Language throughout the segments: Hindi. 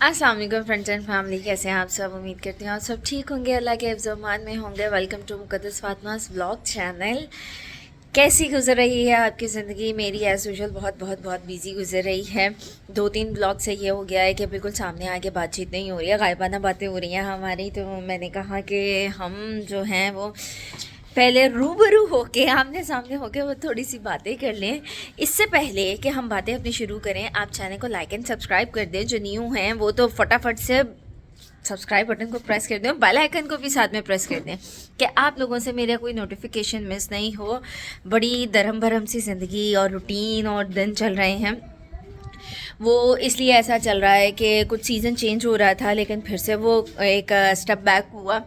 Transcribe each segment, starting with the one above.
अस्सलाम वालेकुम फ्रेंड्स एंड फैमिली, कैसे हैं आप सब। उम्मीद करती हूँ आप सब ठीक होंगे, अल्लाह के हिफ्ज़-ओ-अमान में होंगे। Welcome to Muqaddas Fatima's vlog channel. कैसी गुजर रही है आपकी ज़िंदगी? मेरी एज़ यूजुअल बहुत बिजी गुजर रही है। 2-3 ब्लॉग से ये हो गया है कि बिल्कुल सामने आके बातचीत नहीं हो रही है, गायबाना बातें हो रही हैं हमारी। तो मैंने कहा कि हम जो हैं वो पहले रूबरू होके आमने सामने होके वो थोड़ी सी बातें कर लें। इससे पहले कि हम बातें अपनी शुरू करें, आप चैनल को लाइक एंड सब्सक्राइब कर दें। जो न्यू हैं वो तो फटाफट से सब्सक्राइब बटन को प्रेस कर दें, बेल आइकन को भी साथ में प्रेस कर दें कि आप लोगों से मेरा कोई नोटिफिकेशन मिस नहीं हो। बड़ी दरम भरम सी ज़िंदगी और रूटीन और दिन चल रहे हैं, वो इसलिए ऐसा चल रहा है कि कुछ सीज़न चेंज हो रहा था लेकिन फिर से वो एक स्टेप बैक हुआ।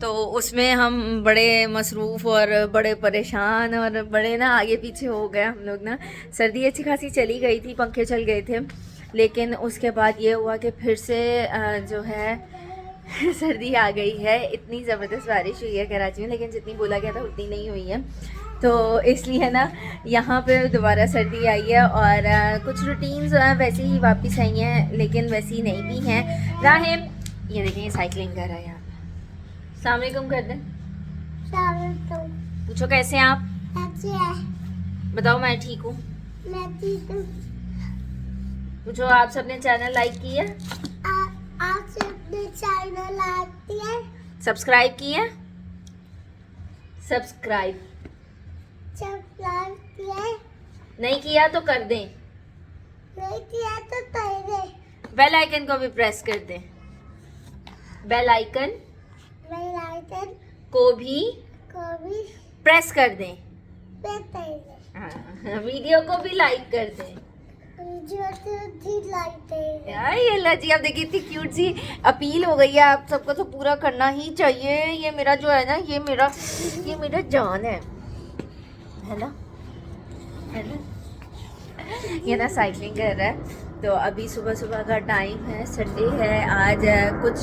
तो उसमें हम बड़े मसरूफ़ और बड़े परेशान और बड़े ना आगे पीछे हो गए हम लोग ना। सर्दी अच्छी खासी चली गई थी, पंखे चल गए थे, लेकिन उसके बाद ये हुआ कि फिर से जो है सर्दी आ गई है। इतनी ज़बरदस्त बारिश हुई है कराची में, लेकिन जितनी बोला गया था उतनी नहीं हुई है। तो इसलिए ना यहाँ पे दोबारा सर्दी आई है और कुछ रूटीन्स वैसे ही वापस आई हैं, लेकिन वैसी नहीं भी हैं। राहिम, ये देखें साइकिलिंग कर रहा है यहाँ पे। अस्सलाम वालेकुम कर दें। पूछो कैसे हैं आप? बताओ मैं ठीक हूँ। पूछो आप सबने चैनल लाइक किया, आप सबने चैनल लाइक किया, सब्सक्राइब किया, सब्सक्राइब नहीं किया तो कर दें, नहीं किया तो कर दे। बेल आइकन को भी प्रेस कर दें, बेल आइकन बेल आइकन को भी को भी प्रेस कर दें। प्रेस कर दे। हाँ, वीडियो को भी लाइक कर दें। वीडियो को भी लाइक कर दे। यार ये अल्लाह जी, आप देखिए इतनी क्यूट सी अपील हो गई है। आप सबको तो पूरा करना ही चाहिए। ये मेरा जो है ना, ये मेरा जान है ना, है ना। ये ना साइकिलिंग कर रहा है। तो अभी सुबह सुबह का टाइम है, संडे है आज। कुछ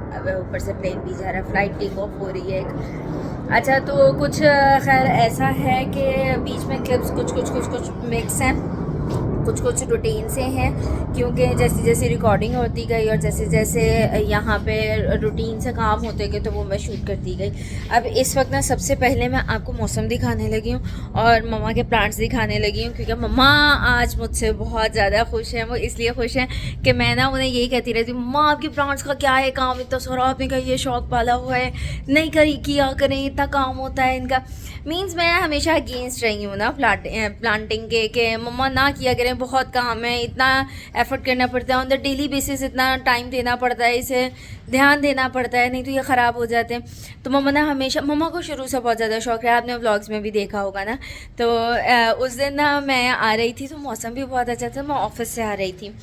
अब ऊपर से प्लेन भी जा रहा है, फ्लाइट टेक ऑफ हो रही है एक। अच्छा, तो कुछ खैर ऐसा है कि बीच में क्लिप्स कुछ मिक्स हैं, कुछ रूटीन से हैं, क्योंकि जैसे जैसे रिकॉर्डिंग होती गई और जैसे जैसे यहाँ पे रूटीन से काम होते गए तो वो मैं शूट करती गई। अब इस वक्त ना सबसे पहले मैं आपको मौसम दिखाने लगी हूँ और मम्मा के प्लांट्स दिखाने लगी हूँ, क्योंकि मम्मा आज मुझसे बहुत ज़्यादा खुश हैं। वो इसलिए खुश हैं कि मैं ना उन्हें यही कहती रहती हूँ, मम्मा आपके प्लांट्स का क्या है काम, इतना सारा आपने का ये शौक पाला हुआ है, नहीं किया करें, इतना काम होता है इनका। मीन्स मैं हमेशा अगेंस्ट रही हूँ ना प्लांटिंग के मम्मा ना किया करें, बहुत काम है, इतना एफर्ट करना पड़ता है ऑन द डेली बेसिस, इतना टाइम देना पड़ता है, इसे ध्यान देना पड़ता है, नहीं तो ये ख़राब हो जाते हैं। तो मम्मा ना हमेशा, मम्मा को शुरू से बहुत ज़्यादा शौक है, आपने व्लॉग्स में भी देखा होगा ना। तो उस दिन ना मैं आ रही थी तो मौसम भी बहुत अच्छा था, मैं ऑफ़िस से आ रही थी।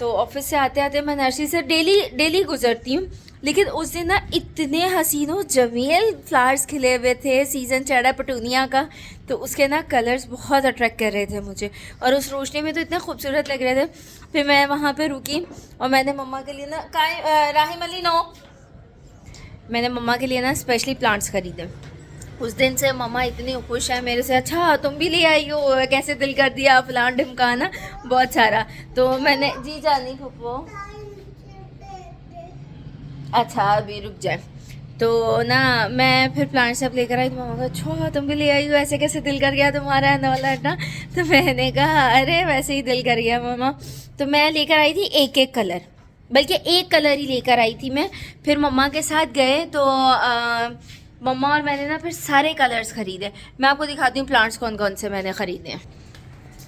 तो ऑफ़िस से आते आते मैं नर्सरी से डेली गुजरती हूँ, लेकिन उस दिन ना इतने हसीनो जमील फ्लावर्स खिले हुए थे, सीज़न चढ़ा पटूनिया का, तो उसके ना कलर्स बहुत अट्रैक्ट कर रहे थे मुझे और उस रोशनी में तो इतने खूबसूरत लग रहे थे। फिर मैं वहाँ पे रुकी और मैंने मम्मा के लिए ना राहिम अली नो, मैंने मम्मा के लिए ना स्पेशली प्लांट्स खरीदे। उस दिन से मम्मा इतनी खुश है मेरे से। अच्छा तुम भी ले आई हो, कैसे दिल कर दिया प्लांट ढिमकाना बहुत सारा। तो मैंने जी जानी फुप्पो, अच्छा अभी रुक जाए। तो ना मैं फिर प्लांट सब लेकर आई तो मम्मा को, अच्छा तुम भी ले आई हो, ऐसे कैसे दिल कर गया तुम्हारा नौला ना। तो मैंने कहा अरे वैसे ही दिल कर गया मम्मा। तो मैं लेकर आई थी एक कलर, बल्कि एक कलर ही लेकर आई थी मैं। फिर मम्मा के साथ गए तो मम्मा और मैंने ना फिर सारे कलर्स ख़रीदे। मैं आपको दिखाती हूँ प्लांट्स कौन कौन से मैंने ख़रीदे हैं।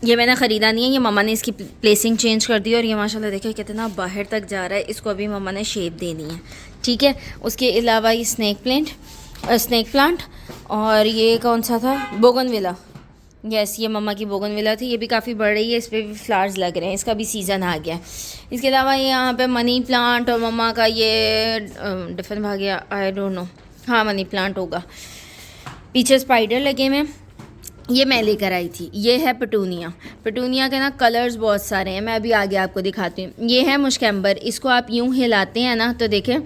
ये मैंने ख़रीदा नहीं है, ये मम्मा ने इसकी प्लेसिंग चेंज कर दी और ये माशाल्लाह देखिए कितना बाहर तक जा रहा है। इसको अभी मम्मा ने शेप देनी है, ठीक है। उसके अलावा ये स्नेक प्लांट और ये कौन सा था, बोगनविला। यस, ये मम्मा की बोगनविला थी, ये भी काफ़ी बढ़ रही है, इस पर भी फ्लावर्स लग रहे हैं, इसका भी सीज़न आ गया है। इसके अलावा ये यहाँ पे मनी प्लांट और मम्मा का ये डिफरेंट भाग गया, आई डोंट नो, हाँ मनी प्लांट होगा। पीछे स्पाइडर लगे हुए, ये मैं लेकर आई थी। ये है पटूनिया के ना कलर्स बहुत सारे हैं, मैं अभी आगे आपको दिखाती हूँ। ये है मुश्कैम्बर, इसको आप यूँ हिलाते हैं ना तो देखें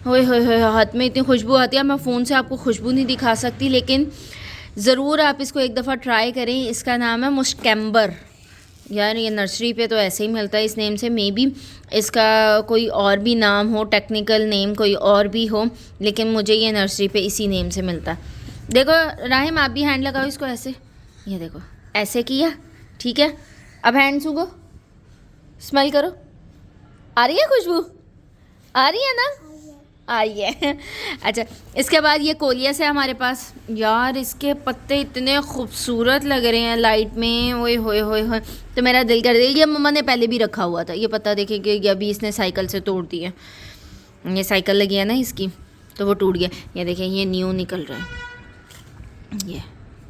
होए हाथ में इतनी खुशबू आती है। मैं फ़ोन से आपको खुशबू नहीं दिखा सकती, लेकिन ज़रूर आप इसको एक दफ़ा ट्राई करें। इसका नाम है मुश्कैम्बर, यार ये नर्सरी पे तो ऐसे ही मिलता है इस नेम से, मे बी इसका कोई और भी नाम हो, टेक्निकल नेम कोई और भी हो, लेकिन मुझे ये नर्सरी पे इसी नेम से मिलता है। देखो राहिम आप भी हैंड लगाओ इसको ऐसे, ये देखो ऐसे किया, ठीक है। अब हैंड सूंघो, स्मेल करो, आ रही है खुशबू, आ रही है ना, आई है। अच्छा इसके बाद ये कोलियस है हमारे पास। यार इसके पत्ते इतने खूबसूरत लग रहे हैं लाइट में, ओए होए होए होए, तो मेरा दिल कर दिया। ये मम्मा ने पहले भी रखा हुआ था, ये पत्ता देखें कि अभी इसने साइकिल से तोड़ दिया, ये साइकिल लगी है ना इसकी तो वो टूट गया। ये देखें ये न्यू निकल रहा है, ये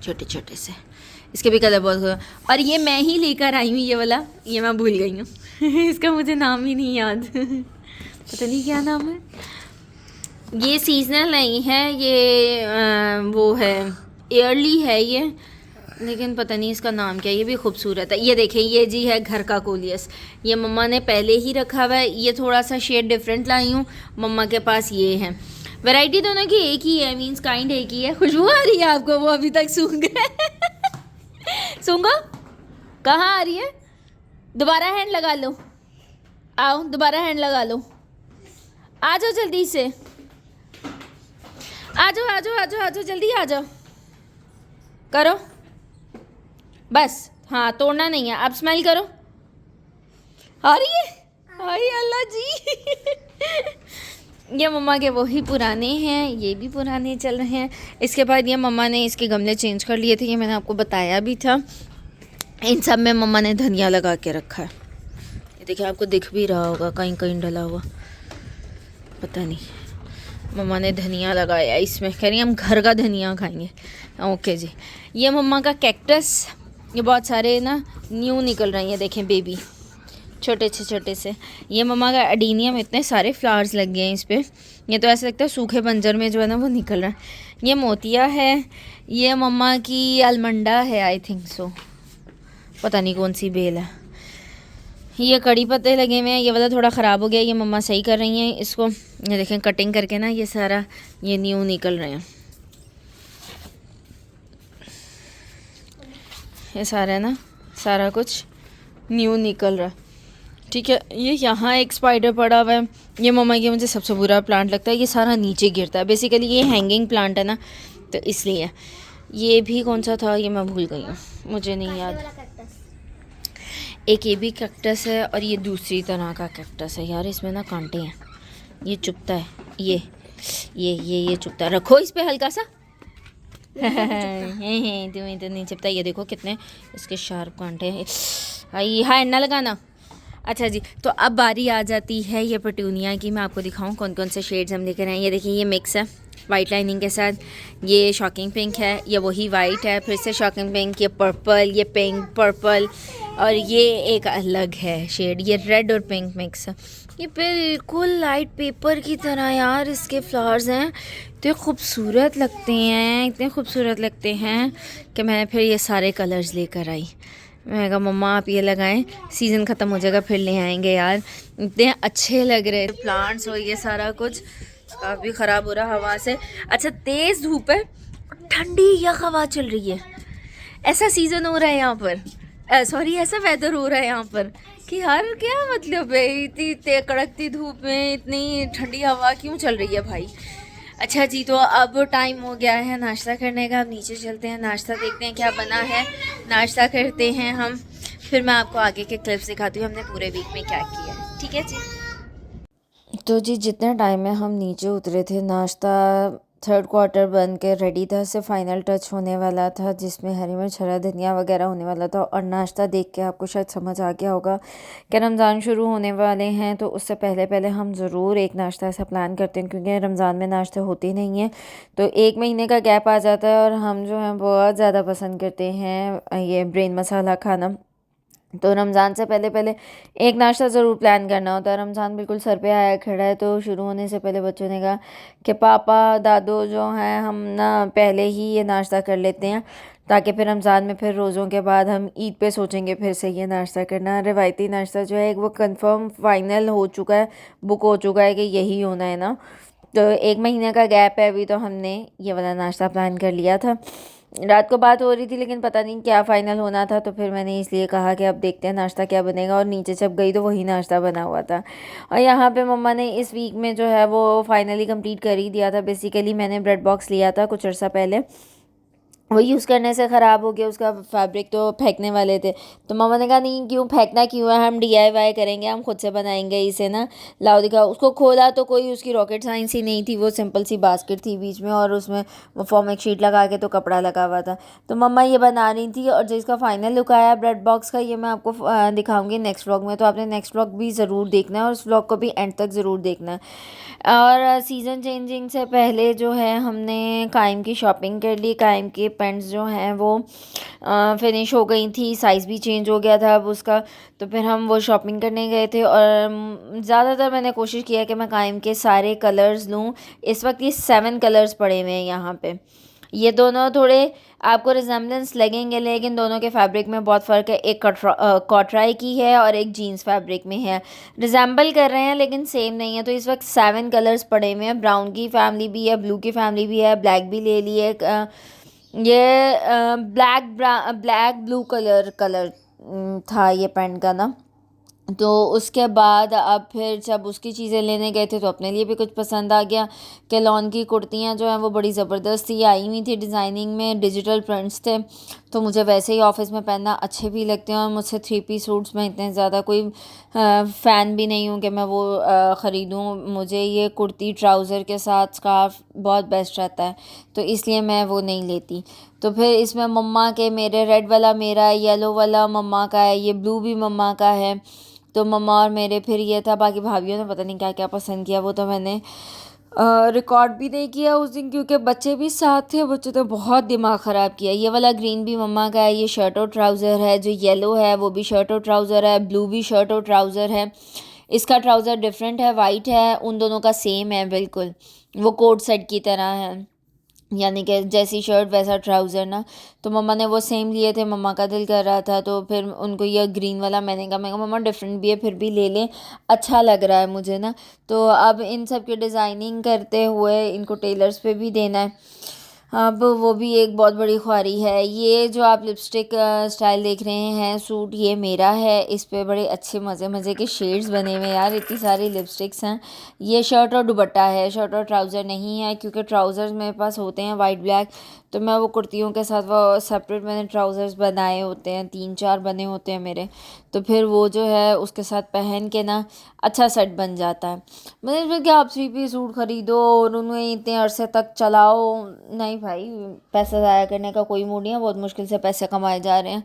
छोटे छोटे से, इसके भी कलर बहुत। और ये मैं ही लेकर आई हूँ ये वाला, ये मैं भूल गई हूँ इसका मुझे नाम ही नहीं याद पता नहीं क्या नाम है। ये सीजनल नहीं है, ये वो है एयरली है ये, लेकिन पता नहीं इसका नाम क्या है। ये भी खूबसूरत है। ये देखें ये जी है घर का कोलियस, ये मम्मा ने पहले ही रखा हुआ है। ये थोड़ा सा शेड डिफरेंट लाई हूँ, मम्मा के पास ये है। वैरायटी दोनों की एक ही है, मींस काइंड एक ही है। खुशबू आ रही है आपको? वो अभी तक सूंघ गए सूंघो, कहाँ आ रही है? दोबारा हैंड लगा लो, आओ दोबारा हैंड लगा लो, आ जाओ जल्दी से, आ जाओ आ जाओ आ जाओ आ जाओ, जल्दी आ जाओ, करो बस, हाँ तोड़ना नहीं है। आप स्मेल करो, आ रही है? हाय अल्लाह जी ये मम्मा के वही पुराने हैं, ये भी पुराने चल रहे हैं। इसके बाद ये मम्मा ने इसके गमले चेंज कर लिए थे, ये मैंने आपको बताया भी था। इन सब में मम्मा ने धनिया लगा के रखा है। ये देखिए आपको दिख भी रहा होगा, कहीं कहीं डला हुआ, पता नहीं। मम्मा ने धनिया लगाया इसमें, कह रही हम घर का धनिया खाएंगे। ओके जी। ये मम्मा का कैक्टस, ये बहुत सारे ना न्यू निकल रहे हैं, देखें बेबी छोटे से छोटे से। ये मम्मा का एडीनियम, इतने सारे फ्लावर्स लग गए हैं इस पर, ये तो ऐसा लगता है सूखे बंजर में जो है ना वो निकल रहा है। ये मोतिया है, ये मम्मा की अलमंडा है आई थिंक सो, पता नहीं कौन सी बेल है। ये कड़ी पत्ते लगे हुए हैं, ये वाला थोड़ा ख़राब हो गया, ये मम्मा सही कर रही हैं इसको। ये देखें कटिंग करके ना ये सारा ये न्यू निकल रहे हैं, ये सारा ना सारा कुछ न्यू निकल रहा है, ठीक है। ये यहाँ एक स्पाइडर पड़ा हुआ है, ये मम्मा की मुझे सबसे बुरा प्लांट लगता है, ये सारा नीचे गिरता है। बेसिकली ये हैंगिंग प्लांट है ना, तो इसलिए। ये भी कौन सा था ये मैं भूल गई हूँ, मुझे नहीं याद। एक ये भी कैक्टस है और ये दूसरी तरह का कैक्टस है। यार इसमें ना कांटे हैं, ये चुभता है, ये चुभता है। रखो इस पे हल्का सा तुम्हें तो नहीं चुभता। ये देखो कितने इसके शार्प कांटे हैं। हाँ ना लगाना। अच्छा जी, तो अब बारी आ जाती है ये पेटूनिया की। मैं आपको दिखाऊं कौन कौन से शेड्स हम लेकर आए हैं। ये देखिए ये मिक्स है वाइट लाइनिंग के साथ, ये शॉकिंग पिंक है, ये वही वाइट है, फिर से शॉकिंग पिंक, ये पर्पल, ये पिंक पर्पल, और ये एक अलग है शेड, ये रेड और पिंक मिक्स है। ये बिल्कुल लाइट पेपर की तरह यार इसके फ्लावर्स हैं, इतने खूबसूरत लगते हैं, इतने खूबसूरत लगते हैं कि मैं फिर ये सारे कलर्स लेकर आई। मैं कहा मम्मा आप ये लगाएं, सीज़न ख़त्म हो जाएगा फिर ले आएंगे। यार इतने अच्छे लग रहे प्लांट्स और ये सारा कुछ। काफ़ी ख़राब हो रहा हवा से। अच्छा तेज़ धूप है, ठंडी या हवा चल रही है, ऐसा सीज़न हो रहा है यहाँ पर, सॉरी ऐसा वेदर हो रहा है यहाँ पर कि यार क्या मतलब है, इतनी कड़कती धूप में इतनी ठंडी हवा क्यों चल रही है भाई। अच्छा जी, तो अब टाइम हो गया है नाश्ता करने का। अब नीचे चलते हैं, नाश्ता देखते हैं क्या बना है, नाश्ता करते हैं हम, फिर मैं आपको आगे के क्लिप्स दिखाती हूँ हमने पूरे वीक में क्या किया है, ठीक है जी। तो जी जितने टाइम में हम नीचे उतरे थे, नाश्ता 3rd क्वार्टर बन के रेडी था, से फाइनल टच होने वाला था जिसमें हरी मिर्च हरा धनिया वगैरह होने वाला था। और नाश्ता देख के आपको शायद समझ आ गया होगा कि रमज़ान शुरू होने वाले हैं, तो उससे पहले पहले हम ज़रूर एक नाश्ता ऐसा प्लान करते हैं, क्योंकि रमज़ान में नाश्ते होते नहीं हैं, तो 1 महीने का गैप आ जाता है। और हम जो हैं बहुत ज़्यादा पसंद करते हैं ये ब्रेन मसाला खाना, तो रमज़ान से पहले पहले एक नाश्ता ज़रूर प्लान करना होता है। रमज़ान बिल्कुल सर पे आया खड़ा है, तो शुरू होने से पहले बच्चों ने कहा कि पापा दादो जो हैं हम ना पहले ही ये नाश्ता कर लेते हैं, ताकि फिर रमज़ान में फिर रोज़ों के बाद हम ईद पे सोचेंगे फिर से ये नाश्ता करना। रिवायती नाश्ता जो है वो कंफर्म फाइनल हो चुका है, बुक हो चुका है कि यही होना है ना। तो 1 महीने का गैप है अभी, तो हमने ये वाला नाश्ता प्लान कर लिया था। रात को बात हो रही थी लेकिन पता नहीं क्या फ़ाइनल होना था, तो फिर मैंने इसलिए कहा कि अब देखते हैं नाश्ता क्या बनेगा, और नीचे जब गई तो वही नाश्ता बना हुआ था। और यहाँ पे मम्मा ने इस वीक में जो है वो फाइनली कंप्लीट कर ही दिया था। बेसिकली मैंने ब्रेड बॉक्स लिया था कुछ अर्सा पहले, वो यूज़ करने से ख़राब हो गया, उसका फैब्रिक तो फेंकने वाले थे। तो मामा ने कहा नहीं क्यों फेंकना क्यों है, हम डीआईवाई करेंगे, हम खुद से बनाएंगे इसे ना, लाओ दिखाओ। उसको खोला तो कोई उसकी रॉकेट साइंस ही नहीं थी, वो सिंपल सी बास्केट थी बीच में, और उसमें वो फॉर्मिक शीट लगा के तो कपड़ा लगा हुआ था। तो मम्मा ये बना रही थी, और जिसका फाइनल लुक आया ब्रेड बॉक्स का ये मैं आपको दिखाऊंगी नेक्स्ट व्लॉग में। तो आपने नेक्स्ट व्लॉग भी ज़रूर देखना है और उस व्लॉग को भी एंड तक ज़रूर देखना है। और सीज़न चेंजिंग से पहले जो है हमने कायम की शॉपिंग कर ली। कायम के पैंट्स जो हैं वो फिनिश हो गई थी, साइज़ भी चेंज हो गया था अब उसका। तो फिर हम वो शॉपिंग करने गए थे, और ज़्यादातर मैंने कोशिश किया कि मैं कायम के सारे कलर्स लूँ। इस वक्त ये 7 कलर्स पड़े हुए हैं यहाँ पे। ये दोनों थोड़े आपको रिजेम्बलेंस लगेंगे, लेकिन दोनों के फैब्रिक में बहुत फ़र्क है। एक कॉटराई की है और एक जीन्स फैब्रिक में है। रिजेंबल कर रहे हैं लेकिन सेम नहीं है। तो इस वक्त 7 कलर्स पड़े हुए हैं। ब्राउन की फैमिली भी है, ब्लू की फैमिली भी है, ब्लैक भी ले लिए। ये ब्लैक ब्लू कलर था ये पैंट का ना। तो उसके बाद अब फिर जब उसकी चीज़ें लेने गए थे तो अपने लिए भी कुछ पसंद आ गया। कि लॉन की कुर्तियाँ जो हैं वो बड़ी ज़बरदस्त थी, आई हुई थी डिज़ाइनिंग में, डिजिटल प्रिंट्स थे। तो मुझे वैसे ही ऑफिस में पहनना अच्छे भी लगते हैं, और मुझसे 3 पीस सूट्स में इतने ज़्यादा कोई फ़ैन भी नहीं हूँ कि मैं वो ख़रीदूँ। मुझे ये कुर्ती ट्राउज़र के साथ स्कार्फ बहुत बेस्ट रहता है, तो इसलिए मैं वो नहीं लेती। तो फिर इसमें मम्मा के, मेरे रेड वाला मेरा है, येलो वाला मम्मा का है, ये ब्लू भी मम्मा का है। तो मम्मा और मेरे फिर ये था। बाकी भाभीियों ने पता नहीं क्या क्या पसंद किया, वो तो मैंने रिकॉर्ड भी नहीं किया उस दिन, क्योंकि बच्चे भी साथ थे। बच्चों ने बहुत दिमाग ख़राब किया। ये वाला ग्रीन भी मम्मा का है, ये शर्ट और ट्राउज़र है। जो येलो है वो भी शर्ट और ट्राउज़र है, ब्लू भी शर्ट और ट्राउज़र है। इसका ट्राउज़र डिफरेंट है, वाइट है, उन दोनों का सेम है बिल्कुल, वो कोट सेट की तरह है, यानी कि जैसी शर्ट वैसा ट्राउज़र ना। तो मम्मा ने वो सेम लिए थे, मम्मा का दिल कर रहा था तो फिर उनको ये ग्रीन वाला मैंने कहा मम्मा डिफरेंट भी है फिर भी ले लें, अच्छा लग रहा है मुझे ना। तो अब इन सब की डिज़ाइनिंग करते हुए इनको टेलर्स पे भी देना है। अब वो भी एक बहुत बड़ी ख्वारी है। ये जो आप लिपस्टिक स्टाइल देख रहे हैं सूट, ये मेरा है। इस पे बड़े अच्छे मज़े मज़े के शेड्स बने हुए हैं यार, इतनी सारी लिपस्टिक्स हैं। ये शर्ट और दुपट्टा है, शर्ट और ट्राउज़र नहीं है, क्योंकि ट्राउज़र्स मेरे पास होते हैं वाइट ब्लैक। तो मैं वो कुर्तियों के साथ वो सेपरेट मैंने ट्राउज़र्स बनाए होते हैं, 3-4 बने होते हैं मेरे। तो फिर वो जो है उसके साथ पहन के ना अच्छा सेट बन जाता है। मैंने सोचा कि आप 3 पीस सूट ख़रीदो और उन्हें इतने अरसे तक चलाओ, नहीं भाई, पैसा ज़ाया करने का कोई मूड नहीं है। बहुत मुश्किल से पैसे कमाए जा रहे हैं।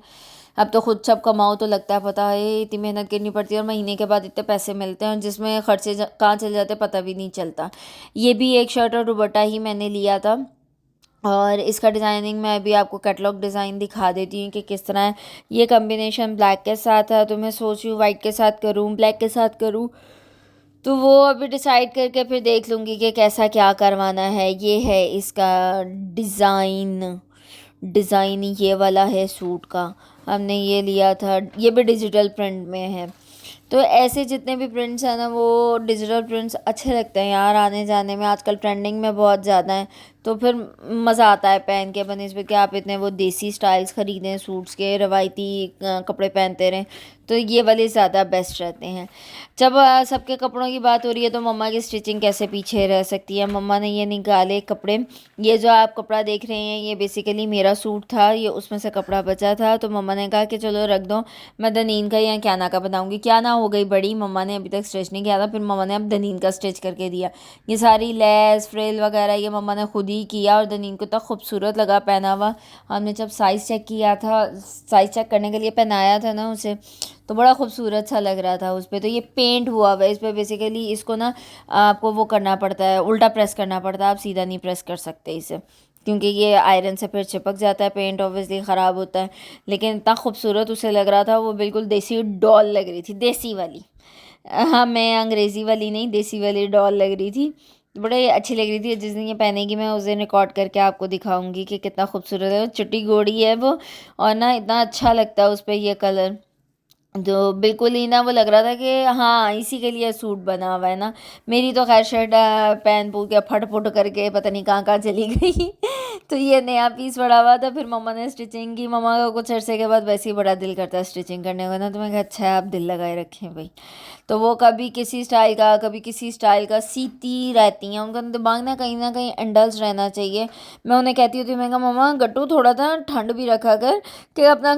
अब तो खुद जब कमाओ तो लगता है पता है इतनी मेहनत करनी पड़ती है, और महीने के बाद इतने पैसे मिलते हैं जिसमें खर्चे कहाँ चले जाते पता भी नहीं चलता। ये भी एक शर्ट और दुपट्टा ही मैंने लिया था, और इसका डिज़ाइनिंग मैं अभी आपको कैटलॉग डिज़ाइन दिखा देती हूँ कि किस तरह है। ये कम्बिनेशन ब्लैक के साथ है, तो मैं सोच रही हूँ वाइट के साथ करूँ, ब्लैक के साथ करूँ। तो वो अभी डिसाइड करके फिर देख लूँगी कि कैसा क्या करवाना है। ये है इसका डिज़ाइन ये वाला है सूट का। हमने ये लिया था, ये भी डिजिटल प्रिंट में है। तो ऐसे जितने भी प्रिंट्स हैं ना, वो डिजिटल प्रिंट्स अच्छे लगते हैं यार आने जाने में, आजकल ट्रेंडिंग में बहुत ज़्यादा है। तो फिर मज़ा आता है पहन के, बनस्बत कि आप इतने वो देसी स्टाइल्स ख़रीदें सूट्स के, रवायती कपड़े पहनते रहें, तो ये वाले ज़्यादा बेस्ट रहते हैं। जब सबके कपड़ों की बात हो रही है तो मम्मा की स्टिचिंग कैसे पीछे रह सकती है। मम्मा ने ये निकाले कपड़े, ये जो आप कपड़ा देख रहे हैं ये बेसिकली मेरा सूट था, ये उसमें से कपड़ा बचा था। तो मम्मा ने कहा कि चलो रख दो, मैं दनीन का या क्या ना का बनाऊँगी। क्या ना हो गई बड़ी, मम्मा ने अभी तक स्टिच नहीं किया था, फिर मम्मा ने अब दनीन का स्टिच करके दिया। ये सारी लेस फ्रिल वगैरह ये मम्मा ने खुद ही किया, और दनीन को इतना खूबसूरत लगा पहना हुआ। हमने जब साइज़ चेक किया था, साइज़ चेक करने के लिए पहनाया था ना उसे, तो बड़ा खूबसूरत सा लग रहा था उस पर। तो ये पेंट हुआ हुआ है इस पर, बेसिकली इसको ना आपको वो करना पड़ता है, उल्टा प्रेस करना पड़ता है, आप सीधा नहीं प्रेस कर सकते इसे, क्योंकि ये आयरन से फिर चिपक जाता है, पेंट ऑब्वियसली ख़राब होता है। लेकिन इतना खूबसूरत उसे लग रहा था, वो बिल्कुल देसी डॉल लग रही थी, देसी वाली। हाँ, मैं अंग्रेज़ी वाली नहीं, देसी वाली डॉल लग रही थी, बड़े अच्छी लग रही थी। जिस दिन ये पहनेगी मैं उस दिन रिकॉर्ड करके आपको दिखाऊंगी कि कितना खूबसूरत है। चिट्टी गोड़ी है वो, और ना इतना अच्छा लगता है उस पर ये कलर। जो बिल्कुल ही ना वो लग रहा था कि हाँ इसी के लिए सूट बना हुआ है ना। मेरी तो खैर शर्ट पहन पूछ के फट फुट करके पता नहीं कहाँ कहाँ चली गई तो ये नया पीस पड़ा हुआ था, फिर मम्मा ने स्टिचिंग की। मम्मा का कुछ अरसे के बाद वैसे ही बड़ा दिल करता है स्टिचिंग करने का ना, तो मैं कहा अच्छा है आप दिल लगाए रखें भाई। तो वो कभी किसी स्टाइल का कभी किसी स्टाइल का सीती रहती हैं, उनका दिमाग ना कहीं इंडल्ज रहना चाहिए। मैं उन्हें कहती होती, मैं कहा मम्मा गट्टू थोड़ा सा ठंड भी रखा कर, कि अपना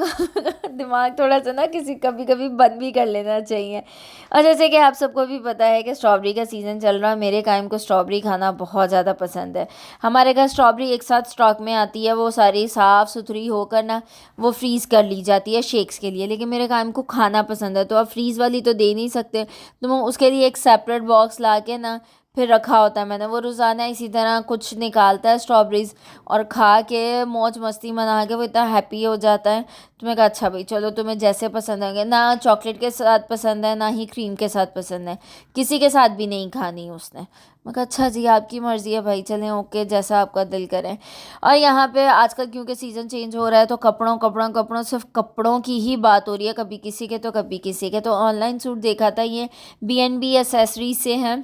दिमाग थोड़ा सा ना किसी कभी कभी बंद भी कर लेना चाहिए। और जैसे कि आप सबको भी पता है कि स्ट्रॉबेरी का सीज़न चल रहा है, मेरे कायम को स्ट्रॉबेरी खाना बहुत ज़्यादा पसंद है। हमारे घर स्ट्रॉबेरी एक साथ स्टॉक में आती है, वो सारी साफ़ सुथरी होकर ना वो फ्रीज़ कर ली जाती है शेक्स के लिए, लेकिन मेरे कायम को खाना पसंद है, तो अब फ्रीज़ वाली तो दे नहीं सकते, तो मैं उसके लिए एक सेपरेट बॉक्स ला के ना फिर रखा होता है मैंने। वो रोज़ाना इसी तरह कुछ निकालता है स्ट्रॉबेरीज़ और खा के मौज मस्ती मना के वो इतना हैप्पी हो जाता है। तो मैं कहा अच्छा भाई चलो तुम्हें जैसे पसंद होंगे, ना चॉकलेट के साथ पसंद है ना ही क्रीम के साथ पसंद है, किसी के साथ भी नहीं खानी उसने। मैं कहा अच्छा जी आपकी मर्ज़ी है भाई, चलें ओके जैसा आपका दिल करे। और यहाँ पे आजकल क्योंकि सीज़न चेंज हो रहा है, तो कपड़ों सिर्फ कपड़ों की ही बात हो रही है, कभी किसी के तो कभी किसी के। तो ऑनलाइन सूट देखा था, ये B&B एसेसरीज से हैं,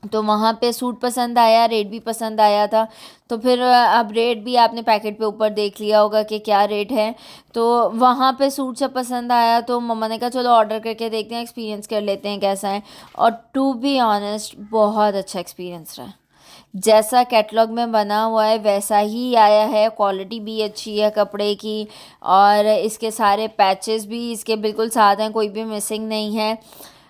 तो वहाँ पे सूट पसंद आया, रेट भी पसंद आया था। तो फिर अब रेट भी आपने पैकेट पे ऊपर देख लिया होगा कि क्या रेट है, तो वहाँ पे सूट से पसंद आया, तो मम्मा ने कहा चलो ऑर्डर करके देखते हैं, एक्सपीरियंस कर लेते हैं कैसा है। और टू बी ऑनेस्ट बहुत अच्छा एक्सपीरियंस रहा। जैसा कैटलॉग में बना हुआ है वैसा ही आया है, क्वालिटी भी अच्छी है कपड़े की, और इसके सारे पैचेस भी इसके बिल्कुल साथ हैं, कोई भी मिसिंग नहीं है।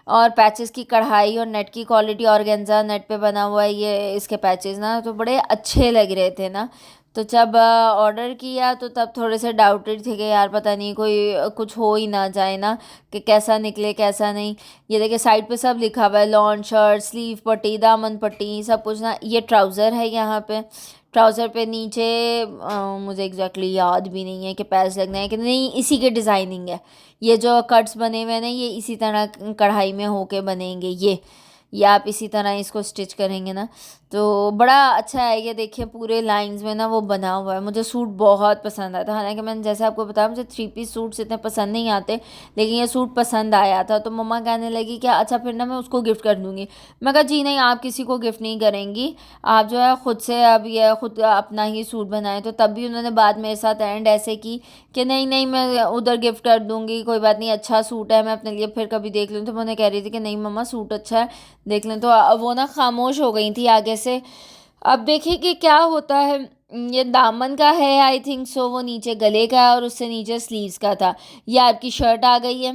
और पैचेस की कढ़ाई और नेट की क्वालिटी, ऑर्गेन्जा नेट पे बना हुआ है ये इसके पैचेस ना, तो बड़े अच्छे लग रहे थे ना। तो जब ऑर्डर किया तो तब थोड़े से डाउटेड थे कि यार पता नहीं कोई कुछ हो ही ना जाए ना, कि कैसा निकले कैसा नहीं। ये देखिए साइड पे सब लिखा हुआ है, लॉन शर्ट, स्लीव पट्टी, दामन पट्टी, सब कुछ ना। ये ट्राउज़र है यहाँ पे, ट्राउज़र पे नीचे मुझे एग्जैक्टली याद भी नहीं है कि पैच लगना है कि नहीं, इसी के डिज़ाइनिंग है। ये जो कट्स बने हुए हैं ना, ये इसी तरह कढ़ाई में होके बनेंगे ये आप इसी तरह इसको स्टिच करेंगे ना, तो बड़ा अच्छा है। ये देखिए पूरे लाइंस में ना वो बना हुआ है। मुझे सूट बहुत पसंद आया था, हालांकि मैंने जैसे आपको बताया मुझे 3 पीस सूट्स इतने पसंद नहीं आते, लेकिन ये सूट पसंद आया था। तो मम्मा कहने लगी कि अच्छा फिर ना मैं उसको गिफ्ट कर दूँगी। मैं कहा जी नहीं, आप किसी को गिफ्ट नहीं करेंगी, आप जो है ख़ुद से अब ये ख़ुद अपना ही सूट बनाए। तो तब भी उन्होंने बात मेरे साथ एंड ऐसे की कि नहीं नहीं मैं उधर गिफ्ट कर दूँगी, कोई बात नहीं, अच्छा सूट है, मैं अपने लिए फिर कभी देख लूँ। तो मैं उन्हें कह रही थी कि नहीं मम्मा सूट अच्छा है, देख लें। तो अब वो ना खामोश हो गई थी आगे से। अब देखिए कि क्या होता है। ये दामन का है आई थिंक सो, वो नीचे गले का है और उससे नीचे स्लीव्स का था। ये आपकी शर्ट आ गई है,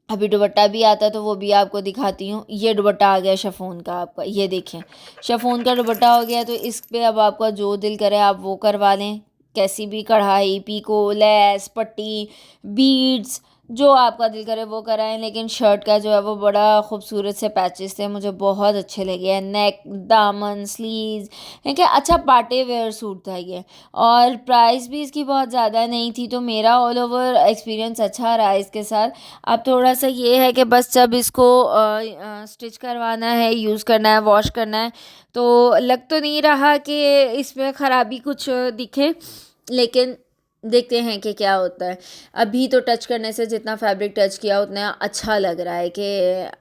अभी दुपट्टा भी आता है तो वो भी आपको दिखाती हूँ। ये दुपट्टा आ गया शिफॉन का आपका, ये देखें शिफॉन का दुपट्टा हो गया। तो इस पे अब आपका जो दिल करे आप वो करवा लें, कैसी भी कढ़ाई, पीको, लेस, पट्टी, बीड्स, जो आपका दिल करे वो कराएं। लेकिन शर्ट का जो है वो बड़ा खूबसूरत से पैचेस थे, मुझे बहुत अच्छे लगे। नेक, दामन, स्लीव्स, ठीक है, अच्छा पार्टी वेयर सूट था ये। और प्राइस भी इसकी बहुत ज़्यादा नहीं थी, तो मेरा ऑल ओवर एक्सपीरियंस अच्छा रहा इसके साथ। अब थोड़ा सा ये है कि बस जब इसको स्टिच करवाना है, यूज़ करना है, वॉश करना है, तो लग तो नहीं रहा कि इसमें ख़राबी कुछ दिखे, लेकिन देखते हैं कि क्या होता है। अभी तो टच करने से जितना फैब्रिक टच किया उतना अच्छा लग रहा है कि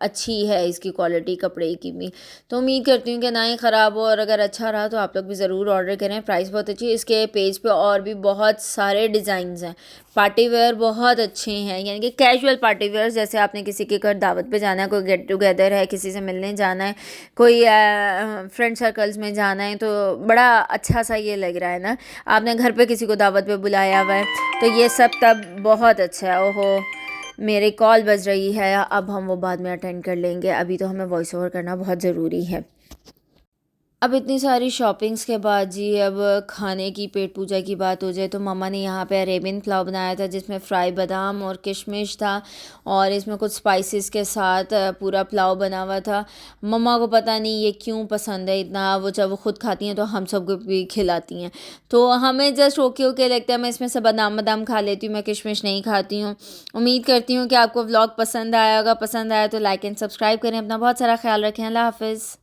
अच्छी है इसकी क्वालिटी कपड़े की भी। तो उम्मीद करती हूँ कि ना ही ख़राब हो, और अगर अच्छा रहा तो आप लोग भी ज़रूर ऑर्डर करें। प्राइस बहुत अच्छी है। इसके पेज पे और भी बहुत सारे डिज़ाइंस हैं। पार्टी वेयर बहुत अच्छे हैं, यानी कि कैजुअल पार्टी वेयर, जैसे आपने किसी के घर दावत पे जाना है, कोई गेट टुगेदर है, किसी से मिलने जाना है, कोई फ्रेंड सर्कल्स में जाना है, तो बड़ा अच्छा सा ये लग रहा है ना। आपने घर पे किसी को दावत पे बुलाया हुआ है, तो ये सब तब बहुत अच्छा है। ओहो मेरी कॉल बज रही है, अब हम वो बाद में अटेंड कर लेंगे, अभी तो हमें वॉइस ओवर करना बहुत ज़रूरी है। अब इतनी सारी शॉपिंग्स के बाद जी अब खाने की, पेट पूजा की बात हो जाए, तो मम्मा ने यहाँ पे अरेबियन पुलाव बनाया था, जिसमें फ्राई बादाम और किशमिश था, और इसमें कुछ स्पाइसेस के साथ पूरा पुलाव बना हुआ था। मम्मा को पता नहीं ये क्यों पसंद है इतना, वो जब वो ख़ुद खाती हैं तो हम सबको भी खिलाती हैं। तो हमें जस्ट ओके ओके लगता है, मैं इसमें से बादाम बादाम खा लेती हूँ, मैं किशमिश नहीं खाती हूँ। उम्मीद करती हूँ कि आपको व्लॉग पसंद आया होगा, पसंद आया तो लाइक एंड सब्सक्राइब करें। अपना बहुत सारा ख्याल रखें। अल्लाह हाफ़िज़।